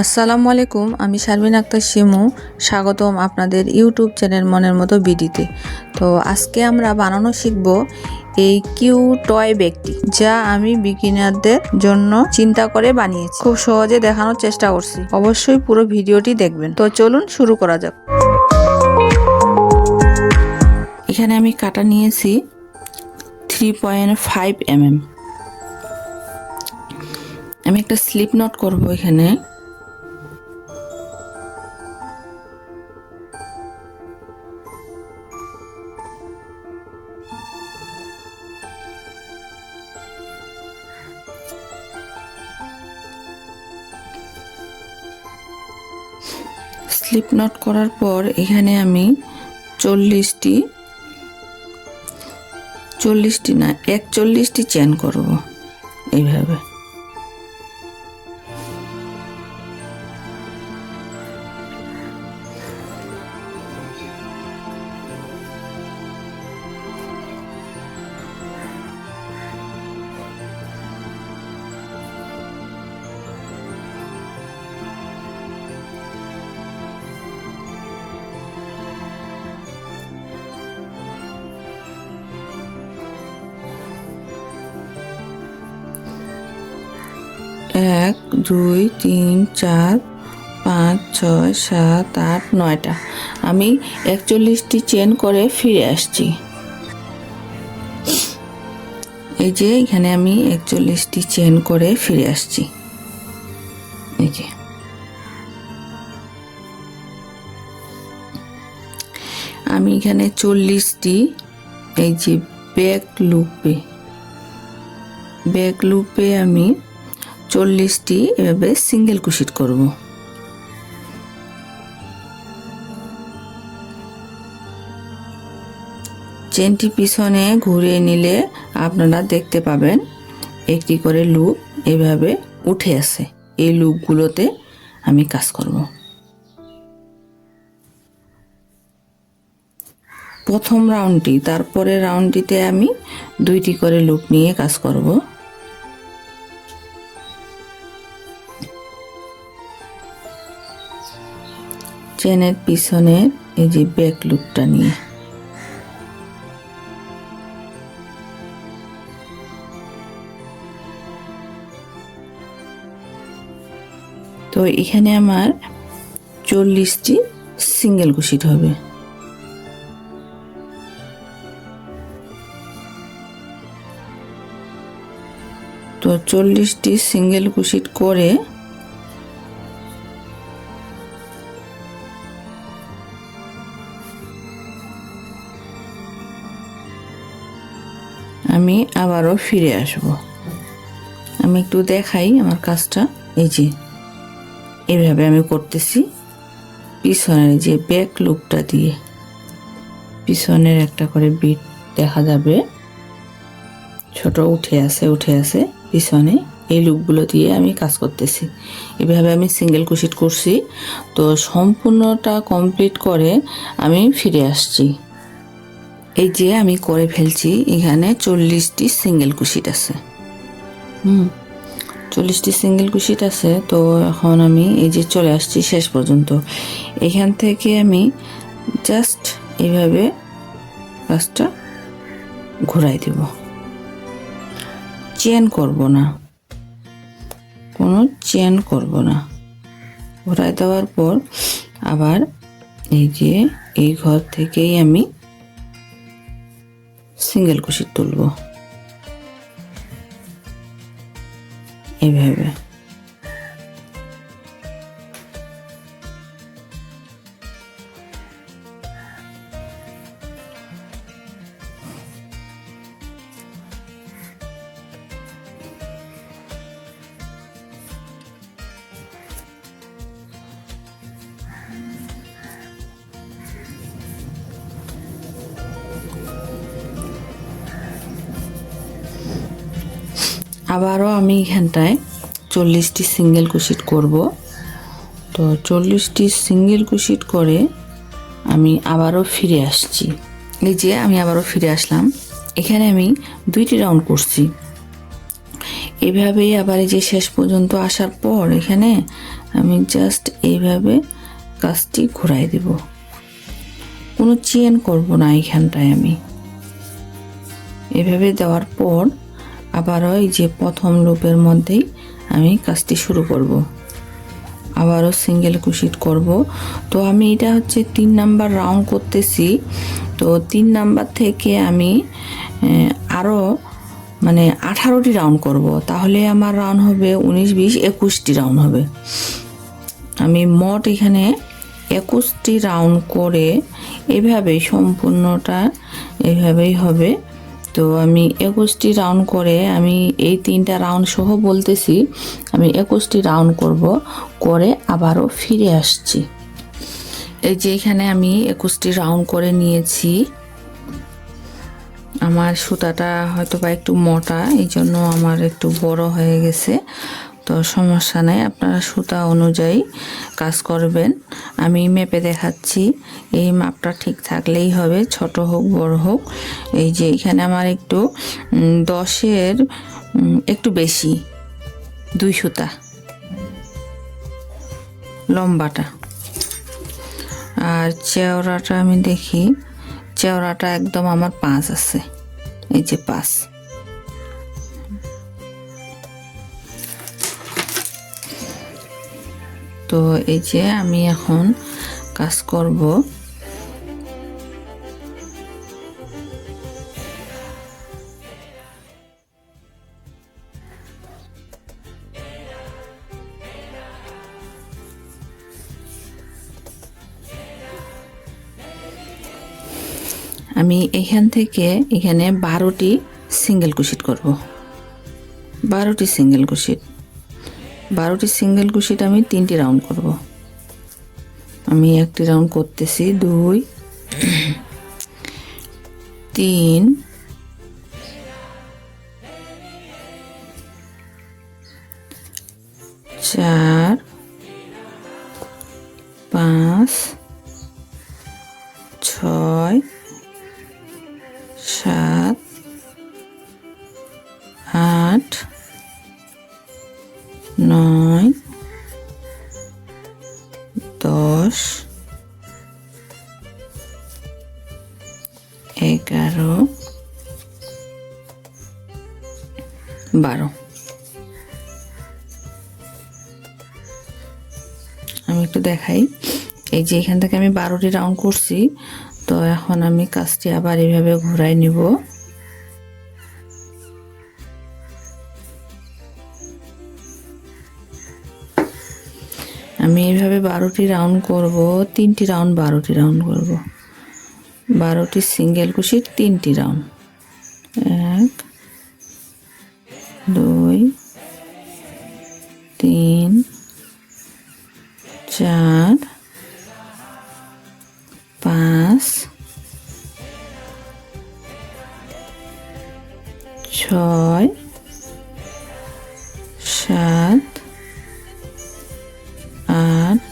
আসসালামু আলাইকুম, আমি শারমিন আক্তার শিমু। স্বাগতম আপনাদের ইউটিউব চ্যানেল মনের মতো বিডিতে। তো আজকে আমরা বানানো শিখব এই কিউট টয় ব্যাগটি, যা আমি বিগিনারদের জন্য চিন্তা করে বানিয়েছি। খুব সহজে দেখানোর চেষ্টা করছি, অবশ্যই পুরো ভিডিওটি দেখবেন। তো চলুন শুরু করা যাক। এখানে আমি কাটা নিয়েছি 3.5 mm। আমি একটা স্লিপ নট করব এখানে। স্লিপ নট করার পর এখানে আমি 41টি না 41টি চেন করব এইভাবে। এক, দুই, তিন, চার, 5, 6, 7, 8, 9টা। আমি 41টি চেন করে ফিরে আসছি। এই যে এখানে আমি 41টি চেন করে ফিরে আসছি। এই যে আমি এখানে 40টি এই যে ব্যাক লুপে আমি 40টি এভাবে সিঙ্গেল কুশিট করব। চেনটি পিছনে ঘুরিয়ে নিলে আপনারা দেখতে পাবেন একটি করে লুপ এভাবে উঠে আসে। এই লুপগুলোতে আমি কাজ করব। প্রথম রাউন্ডটি, তারপরে রাউন্ডটিতে আমি 2টি করে লুপ নিয়ে কাজ করব। চেনের পিছনে এই যে ব্যাক লুপটা নিয়ে তো এখানে আমার 40টি সিঙ্গেল কুশিট হবে। তো 40টি সিঙ্গেল কুশিট করে আমি আবারও ফিরে আসব। আমি একটু দেখাই আমার কাজটা। এই যে এইভাবে আমি করতেছি। পিছনের যে ব্যাক লুপটা দিয়ে পিছনের একটা করে বিট দেখা যাবে, ছোট উঠে আছে পিছনে। এই লুপগুলো দিয়ে আমি কাজ করতেছি। এভাবে আমি সিঙ্গেল কুশিট করছি। তো সম্পূর্ণটা কমপ্লিট করে আমি ফিরে আসছি। এই যে আমি করে ফেলছি। এখানে 40টি সিঙ্গেল কুশিট আছে। 40টি সিঙ্গেল কুশিট আছে। তো এখন আমি এই যে চলে আসছি শেষ পর্যন্ত। এখান থেকে আমি জাস্ট এইভাবে কাজটা ঘুরাই দেব। চেন করব না, কোনো চেন করব না। ঘুরাই দেওয়ার পর আবার এই যে এই ঘর থেকেই আমি সিঙ্গেল কুশিট তুলব এইভাবে। আবারও আমি এখানটায় 40টি সিঙ্গেল কুশিট করব। তো 40টি সিঙ্গেল কুশিট করে আমি আবারও ফিরে আসছি। এই যে আমি আবারও ফিরে আসলাম। এখানে আমি 2টি রাউন্ড করছি। এভাবেই আবার এই যে শেষ পর্যন্ত আসার পর এখানে আমি জাস্ট এইভাবে কাজটি ঘুরাই দেব, কোনো চেন করব না এখানটায়। আমি এভাবে দেওয়ার পর আবারও এই যে প্রথম লুপের মধ্যেই আমি কাজটি শুরু করব, আবারও সিঙ্গেল ক্রোশেট করব। তো আমি এটা হচ্ছে 3 নাম্বার রাউন্ড করতেছি। তো 3 নাম্বার থেকে আমি আরও মানে 18টি রাউন্ড করব, তাহলে আমার রাউন্ড হবে 19, 20, 21টি রাউন্ড হবে। আমি মোট এখানে 21টি রাউন্ড করে এভাবেই সম্পূর্ণটা এভাবেই হবে। তো আমি 21টি রাউন্ড করে আমি এই 3টা রাউন্ড সহ বলতেছি, আমি 21টি রাউন্ড করব, করে আবারও ফিরে আসছি। এই যে এখানে আমি 21টি রাউন্ড করে নিয়েছি। আমার সুতাটা হয়তো বা একটু মোটা, এই জন্য আমার একটু বড় হয়ে গেছে। তো সমস্যা নাই, আপনারা সুতা অনুযায়ী কাজ করবেন। আমি মেপে দেখাচ্ছি, এই মাপটা ঠিক থাকলেই হবে, ছোট হোক বড় হোক। এই যে এখানে আমার একটু 10-এর একটু বেশি 2 সুতা লম্বাটা। আর চেওড়াটা আমি দেখি, চেওড়াটা একদম আমার 5 আছে, এই যে 5। তো এই যে আমি এখন কাজ করব। আমি এখান থেকে এখানে 12টি সিঙ্গেল ক্রোশেট করব, 12টি সিঙ্গেল ক্রোশেট। 12টি সিঙ্গেল ক্রোশেট আমি 3টি রাউন্ড করব। আমি একটি রাউন্ড করতেছি, 2, 3, 4, 5, 6, 7, 8, 9, 10, 11, 12। আমি একটু দেখাই, এই যে এখান থেকে আমি 12টি রাউন্ড করছি। তো এখন আমি কাজটি আবার এইভাবে ঘুরাই নিব। আমি এইভাবে 12টি রাউন্ড করব, 3টি রাউন্ড 12টি রাউন্ড করব, 12টি সিঙ্গেল ক্রোশেট 3টি রাউন্ড। 1, 2, 3, 4, 5, 6, 7, 8,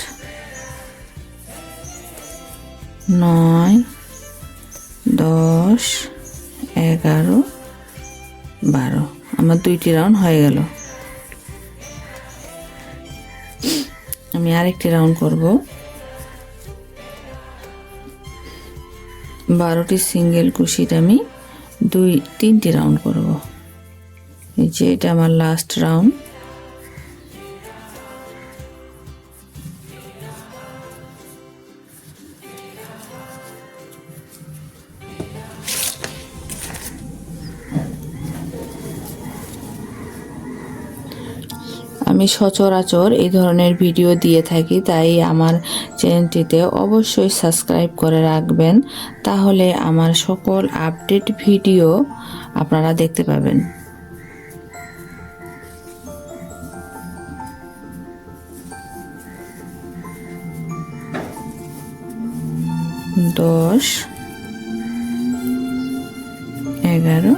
9, 10, 11, 12। আমার 2টি রাউন্ড হয়ে গেল। আমি আরেকটি রাউন্ড করব, 12টি সিঙ্গেল ক্রোশেট আমি 3টি রাউন্ড করব। এই যে এটা আমার লাস্ট রাউন্ড। আমি সচরাচর এই ধরনের ভিডিও দিয়ে থাকি, তাই আমার চ্যানেলটিতে অবশ্যই সাবস্ক্রাইব করে রাখবেন, তাহলে আমার সকল আপডেট ভিডিও আপনারা দেখতে পাবেন। দশ, 11,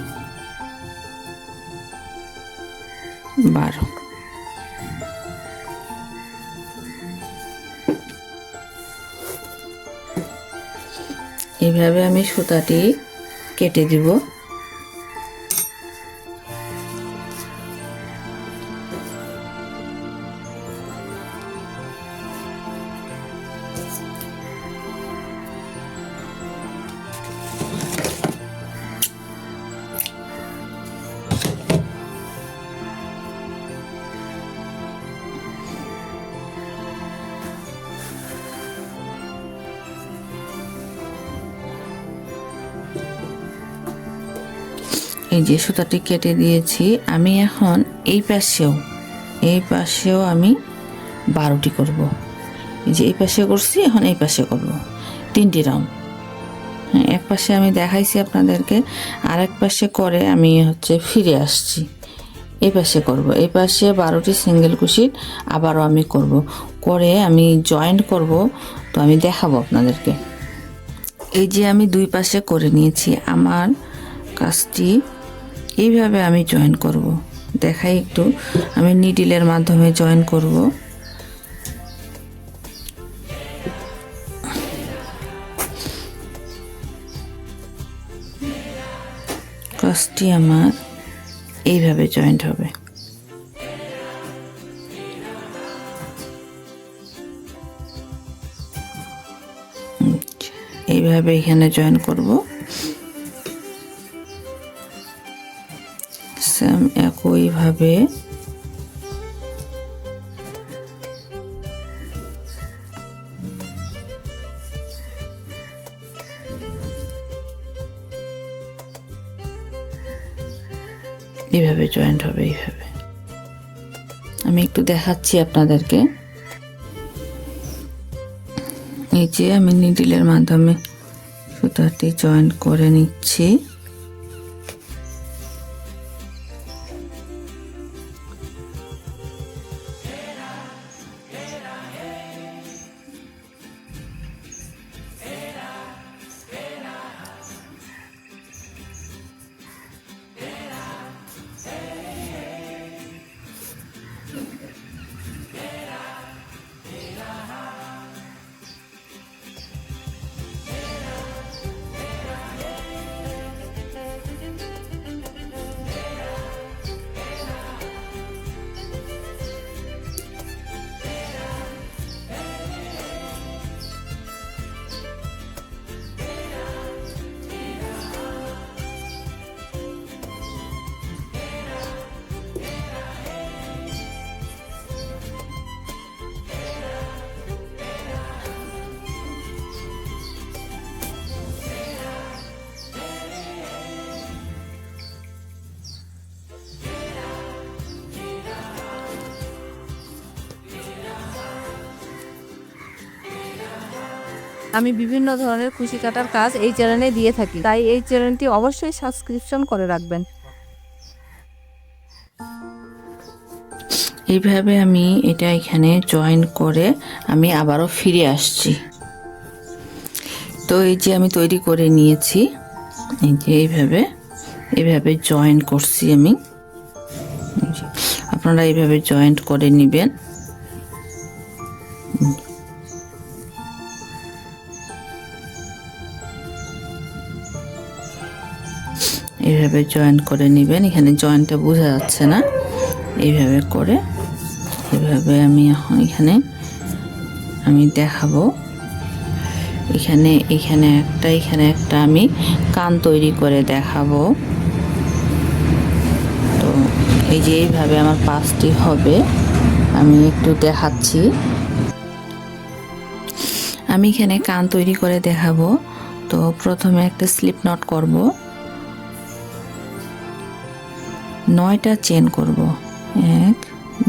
12। এইভাবে আমি সুতাটি কেটে দিব। এই যে সুতাটি কেটে দিয়েছি। আমি এখন এই পাশেও আমি 12টি করব। এই যে এই পাশে করছি, এখন এই পাশে করব 3টি রাউন্ড। হ্যাঁ, এক পাশে আমি দেখাইছি আপনাদেরকে, আর এক পাশে করে আমি ফিরে আসছি। এই পাশে করব, এই পাশে 12টি সিঙ্গেল কুশি আবারও আমি করব, করে আমি জয়েন্ট করব। তো আমি দেখাবো আপনাদেরকে। এই যে আমি 2 পাশে করে নিয়েছি। আমার কাজটি এইভাবে আমি জয়েন করব, দেখাই একটু। আমি নিডলের মাধ্যমে জয়েন করব। কাজটি আমার এইভাবে জয়েন্ট হবে। এইভাবে এখানে জয়েন করব। সেম একইভাবে এইভাবে জয়েন্ট হবে। এইভাবে আমি একটু দেখাচ্ছি আপনাদেরকে। এই যে আমি নিডলের মাধ্যমে সুতাটি জয়েন্ট করে নিচ্ছি। আমি বিভিন্ন ধরনের কুশি কাটার কাজ এই চ্যানেলে দিয়ে থাকি, তাই এই চ্যানেলটি অবশ্যই সাবস্ক্রিপশন করে রাখবেন। এইভাবে আমি এটা এখানে জয়েন করে আমি আবারও ফিরে আসছি। তো এই যে আমি তৈরি করে নিয়েছি। এই যে এইভাবে জয়েন করছি আমি। আপনারা এইভাবে জয়েন্ট করে নেবেন। এইভাবে জয়েন্ট করে নেবেন। এখানে জয়েন্টটা বোঝা যাচ্ছে না। এইভাবে করে এইভাবে আমি এখন আমি দেখাবো। এখানে একটা আমি কান তৈরি করে দেখাবো। তো এই যে এইভাবে আমার 5টি হবে, আমি একটু দেখাচ্ছি। আমি এখানে কান তৈরি করে দেখাবো। তো প্রথমে একটা স্লিপ নট করব, 9টা চেন করব। 1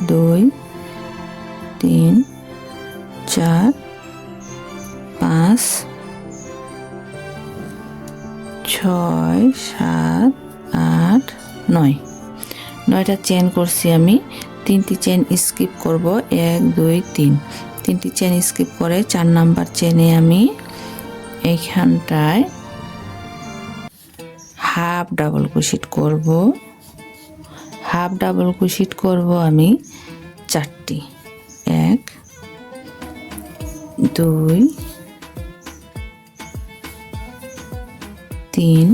2 3 4 5 6 7 8 9। 9টা চেন করছি আমি। 3টি চেন স্কিপ করব। 1 2 3। 3টি চেন স্কিপ করে 4 নাম্বার চেনে আমি এইখানটায় হাফ ডাবল ক্রোশেট করব। হাফ ডাবল ক্রোশেট করব আমি 4টি। 1 2 3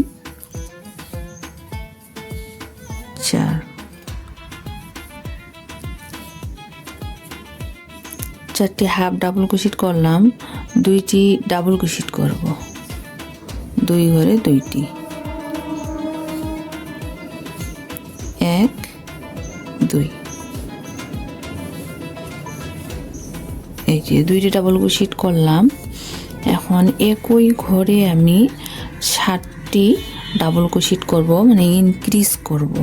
4। 4টি হাফ ডাবল ক্রোশেট করলাম। 2টি ডাবল ক্রোশেট করব, 2 ঘরে 2টি। 1 2। এই যে 2টি ডাবল ক্রোশেট করলাম। এখন একই ঘরে আমি 7টি ডাবল ক্রোশেট করব, মানে ইনক্রিজ করব।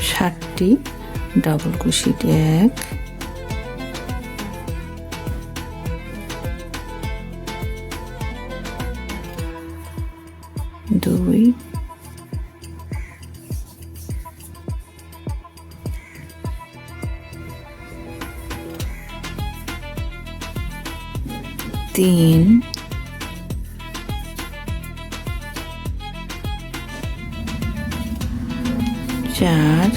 ষাটটি ডাবল ক্রোশেট, 1 2 3 4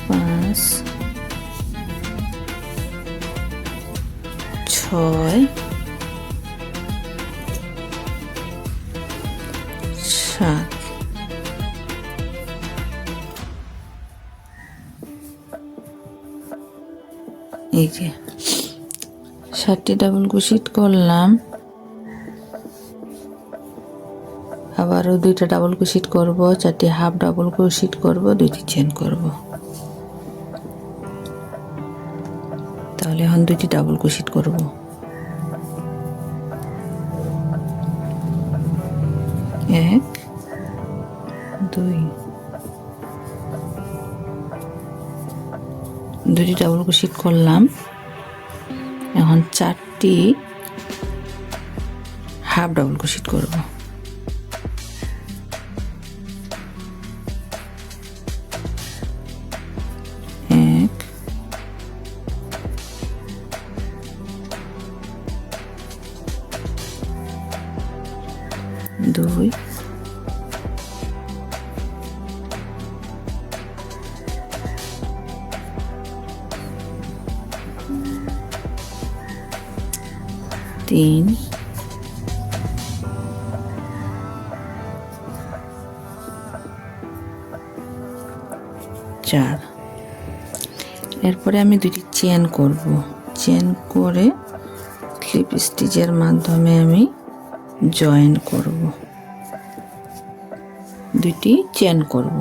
5 6 7 এই যে 7টি ডাবল ক্রোশেট করলাম। আবারও 2টা ডাবল ক্রোশেট করব, 4টি হাফ ডাবল ক্রোশেট করব, 2টি চেন করব। তাহলে এখন 2টি ডাবল ক্রোশেট করব। 1 2 2টি ডাবল ক্রোশেট করলাম। এখন 4টি হাফ ডাবল ক্রোশেট করব। 1 2 3 4। এরপরে আমি 2টি চেন করব। চেন করে ক্লিপ স্টিচের মাধ্যমে আমি জয়েন করব। 2টি চেন করব।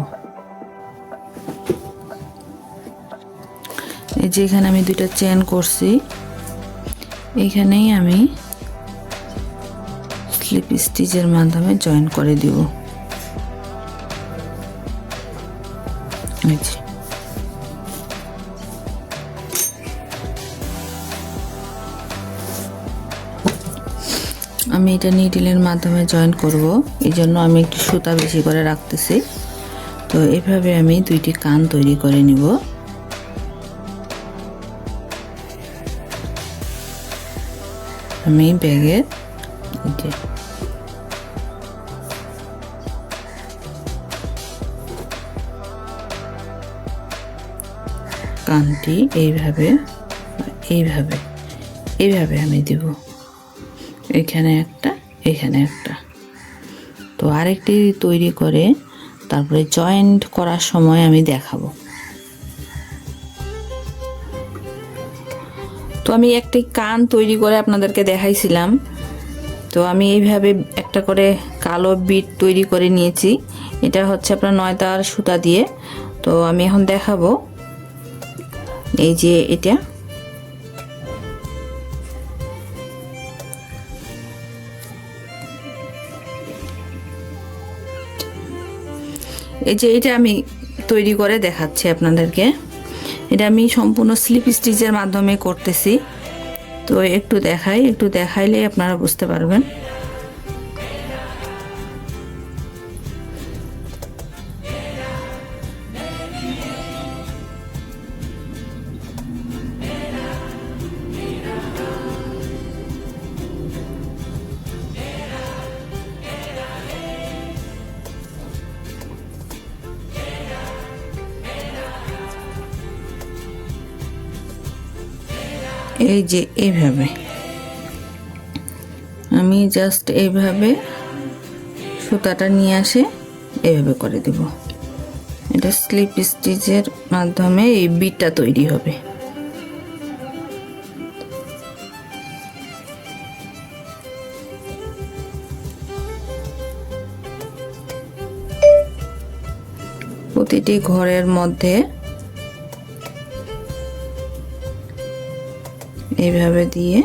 এই যে এখানে আমি 2টা চেন করছি, এখানেই আমি স্লিপ স্টিচের মাধ্যমে জয়েন করে দিব। এই যে আমি এটা নিডলের মাধ্যমে জয়েন করব, এই জন্য আমি একটু সুতা বেশি করে রাখতেছি। তো এভাবে আমি 2টি কান তৈরি করে নিব। আমি ব্যাগের কানটি এইভাবে এইভাবে এইভাবে আমি দিব। এখানে একটা, এখানে একটা। তো আরেকটি তৈরি করে তারপরে জয়েন্ট করার সময় আমি দেখাবো। তো আমি একটি কান তৈরি করে আপনাদেরকে দেখাইছিলাম। তো আমি এইভাবে একটা করে কালো বিট তৈরি করে নিয়েছি। এটা হচ্ছে আপনার 9 তার সুতা দিয়ে। তো আমি এখন দেখাবো। এই যে এটা এটা আমি তৈরি করে দেখাচ্ছি আপনাদেরকে। এটা আমি সম্পূর্ণ স্লিপ স্টিচের মাধ্যমে করতেছি। তো একটু দেখাইলে আপনারা বুঝতে পারবেন। এই যে এইভাবে আমি জাস্ট এইভাবে সুতাটা নিয়ে আসে এইভাবে করে দেব। এটা স্লিপ স্টিচের মাধ্যমে এই বিটটা তৈরি হবে। প্রতিটি ঘরের মধ্যে এইভাবে দিয়ে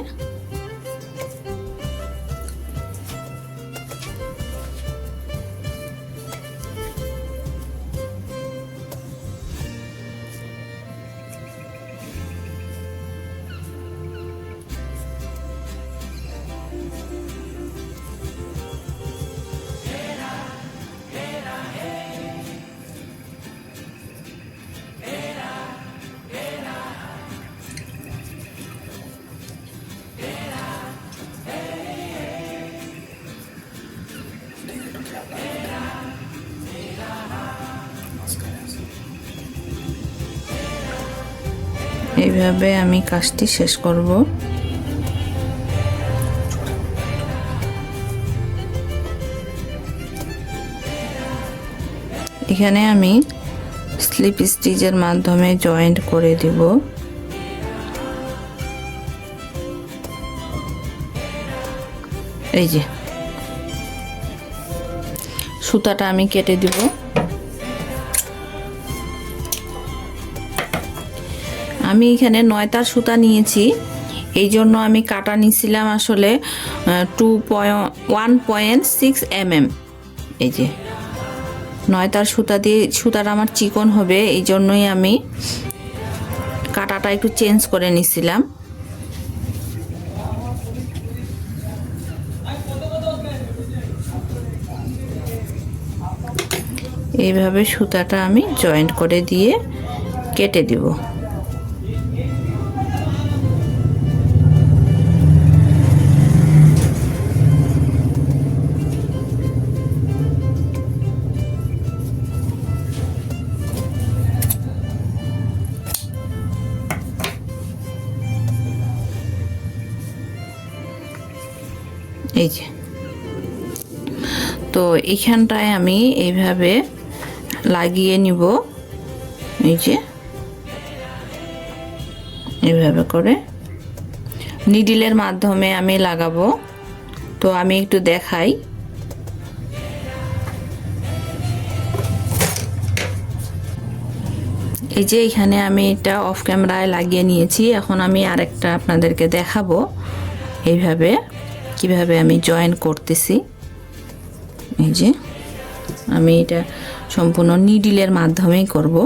এইভাবে আমি কাজটি শেষ করব। এখানে আমি স্লিপ স্টিচের মাধ্যমে জয়েন্ট করে দিব। এই যে সুতাটা আমি কেটে দিব। আমি এখানে 9 তার সুতা নিয়েছি, এই জন্য আমি কাটা নিছিলাম আসলে 1.6 mm। এই যে 9 তার সুতা দিয়ে, সুতাটা আমার চিকন হবে, এই জন্যই আমি কাটাটা একটু চেঞ্জ করে নিছিলাম। এইভাবে সুতাটা আমি জয়েন্ট করে দিয়ে কেটে দিব। এই যে তো এইখানটায় আমি এইভাবে লাগিয়ে নিব। এই যে এইভাবে করে নিডলের মাধ্যমে আমি লাগাবো। তো আমি একটু দেখাই। এই যে এখানে আমি এটা অফ ক্যামেরায় লাগিয়ে নিয়েছি, এখন আমি আরেকটা আপনাদেরকে দেখাবো এইভাবে কিভাবে আমি জয়েন করতেছি। এই যে আমি এটা সম্পূর্ণ নিডলের মাধ্যমেই করব।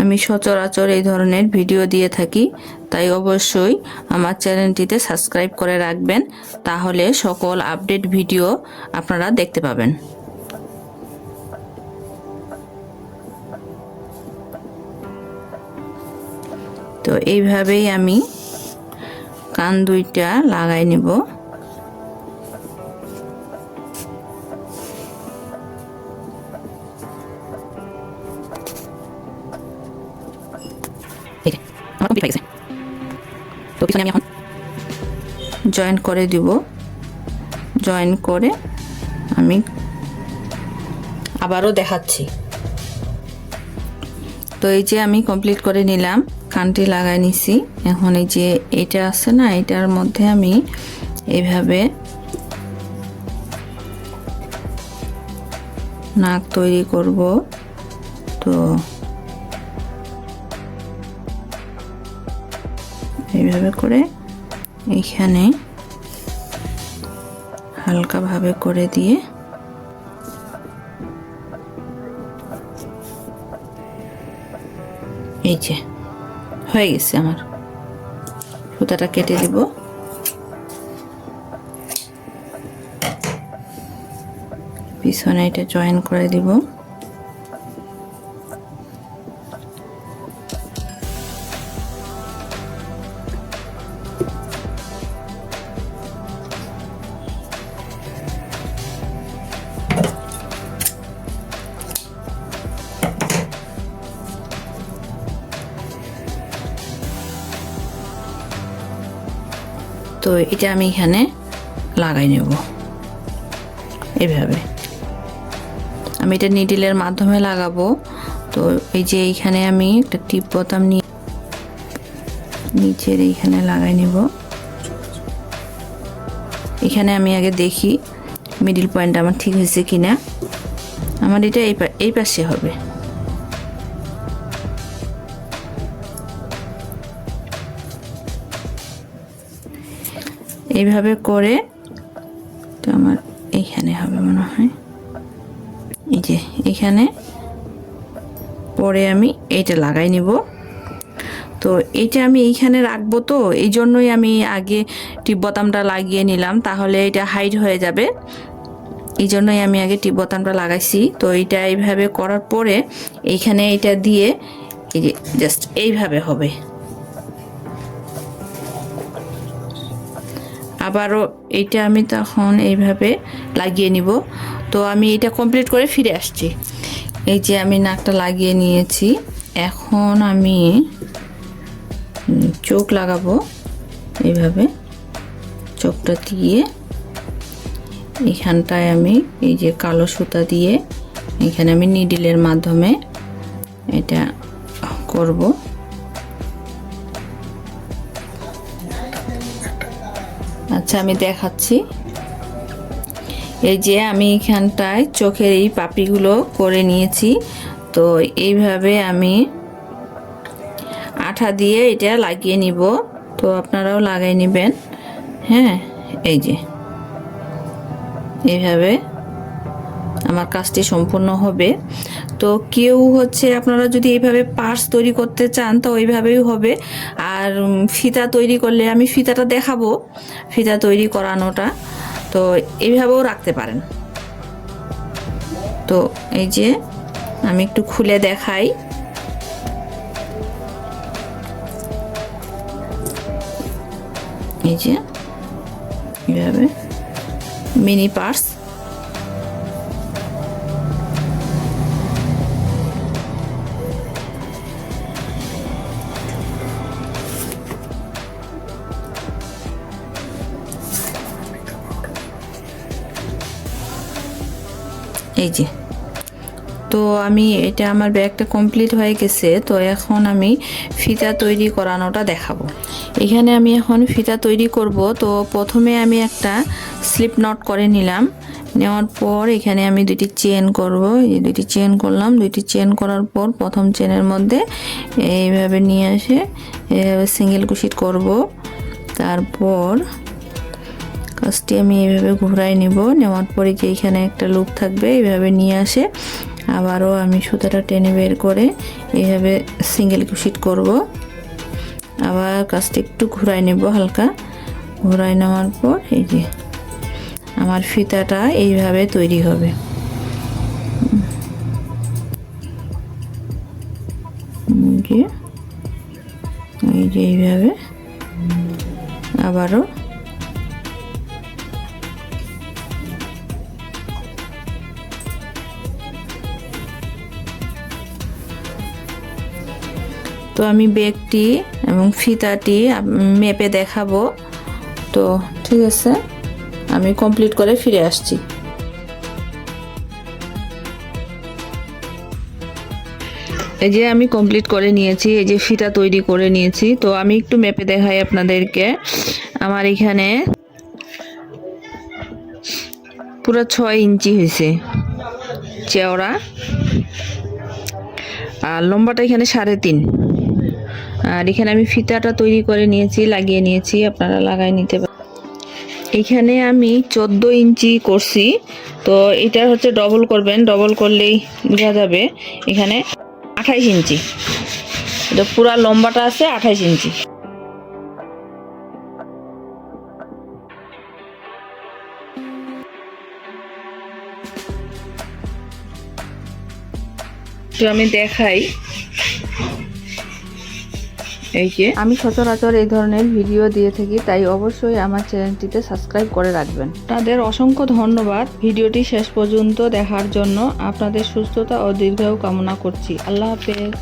আমি সচরাচর এই ধরনের ভিডিও দিয়ে থাকি, তাই অবশ্যই আমার চ্যানেলটিতে সাবস্ক্রাইব করে রাখবেন, তাহলে সকল আপডেট ভিডিও আপনারা দেখতে পাবেন। তো এইভাবেই আমি কান দুইটা লাগাই নেব। তো পিছনে আমি এখন জয়েন করে দিব। জয়েন করে আমি আবারও দেখাচ্ছি। তো এই যে আমি কমপ্লিট করে নিলাম, কানটি লাগাই নিছি। এখন এই যে এটা আছে না, এটার মধ্যে আমি এইভাবে নাক তৈরি করব। তো এইভাবে করে এইখানে হালকাভাবে করে দিয়ে এই যে হয়ে গেছে আমার। সুতাটা কেটে দিব। পিছনে এটা জয়েন করে দিব। তো এটা আমি এখানে লাগাই নেব এইভাবে। আমি এটা নিডলের মাধ্যমে লাগাবো। তো এই যে এইখানে আমি একটা টিপ বোতাম নিয়ে নিচের এইখানে লাগাই নেব। এখানে আমি আগে দেখি মিডল পয়েন্ট আমার ঠিক হয়েছে কিনা। আমার এটা এই পাশে হবে। এইভাবে করে তো আমার এইখানে হবে মনে হয়। এই যে এখানে পরে আমি এইটা লাগাই নিব। তো এইটা আমি এইখানে রাখবো, তো এই জন্যই আমি আগে টিপ বোতামটা লাগিয়ে নিলাম, তাহলে এটা হাইড হয়ে যাবে। এই জন্যই আমি আগে টিপ বোতামটা লাগাইছি। তো এইটা এইভাবে করার পরে এইখানে এইটা দিয়ে এই যে জাস্ট এইভাবে হবে। আবারও এইটা আমি তখন এইভাবে লাগিয়ে নিব। তো আমি এটা কমপ্লিট করে ফিরে আসছি। এই যে আমি নাকটা লাগিয়ে নিয়েছি। এখন আমি চোখ লাগাবো। এইভাবে চোখটা দিয়ে এখানটায় আমি এই যে কালো সুতা দিয়ে এখানে আমি নিডলের মাধ্যমে এটা করব। আচ্ছা আমি দেখাচ্ছি। এই যে আমি এখানটায় চোখের এই পাপড়িগুলো করে নিয়েছি। তো এইভাবে আমি আঠা দিয়ে এটা লাগিয়ে নিব। তো আপনারাও লাগাই নেবেন। হ্যাঁ, এই যে এইভাবে আমার কাজটি সম্পূর্ণ হবে। তো কেউ হচ্ছে আপনারা যদি এইভাবে পার্স তৈরি করতে চান তো ওইভাবেই হবে। আর ফিতা তৈরি করলে আমি ফিতাটা দেখাবো, ফিতা তৈরি করানোটা। তো এইভাবেও রাখতে পারেন। তো এই যে আমি একটু খুলে দেখাই। এই যে এইভাবে মিনি পার্স। এই যে তো আমি এটা আমার ব্যাগটা কমপ্লিট হয়ে গেছে। তো এখন আমি ফিতা তৈরি করানোটা দেখাবো। এখানে আমি এখন ফিতা তৈরি করব। তো প্রথমে আমি একটা স্লিপ নট করে নিলাম। নেওয়ার পর এখানে আমি দুটি চেন করব। এই দুটি চেন করলাম। দুটি চেন করার পর প্রথম চেনের মধ্যে এইভাবে নিয়ে এসে এইভাবে সিঙ্গেল ক্রোশেট করব। তারপর কাজটি আমি এইভাবে ঘুরাই নেব। নেওয়ার পরে যে এখানে একটা লুপ থাকবে এইভাবে নিয়ে আসে আবারও আমি সুতাটা টেনে বের করে এইভাবে সিঙ্গেল ক্রোশেট করব। আবার কাজটা একটু ঘুরাই নেব, হালকা ঘুরাই নেওয়ার পর এই যে আমার ফিতাটা এইভাবে তৈরি হবে। এই যে এইভাবে আবারও তো আমি ব্যাগটি এবং ফিতাটি মেপে দেখাবো। তো ঠিক আছে, আমি কমপ্লিট করে ফিরে আসছি। এই যে আমি কমপ্লিট করে নিয়েছি। এই যে ফিতা তৈরি করে নিয়েছি। তো আমি একটু মেপে দেখাই আপনাদেরকে। আমার এখানে পুরো 6 ইঞ্চি হয়েছে চওড়া, আর লম্বাটা এখানে 3.5। আর এখানে আমি ফিতাটা তৈরি করে নিয়েছি, লাগিয়ে নিয়েছি, আপনারা লাগাই নিতে পারেন। এখানে আমি 14 ইঞ্চি করছি। তো এটা হচ্ছে ডবল করবেন, ডবল করলেই বোঝা যাবে। এখানে 28 ইঞ্চি এটা পুরা লম্বাটা আছে 28 ইঞ্চি। তো আমি দেখাই, এই যে আমি সচরাচর এই ধরনের ভিডিও দিয়ে থাকি, তাই অবশ্যই আমার চ্যানেলটিতে সাবস্ক্রাইব করে রাখবেন। তাদের অসংখ্য ধন্যবাদ ভিডিওটি শেষ পর্যন্ত দেখার জন্য। আপনাদের সুস্থতা ও দীর্ঘায়ু কামনা করছি। আল্লাহ হাফেজ।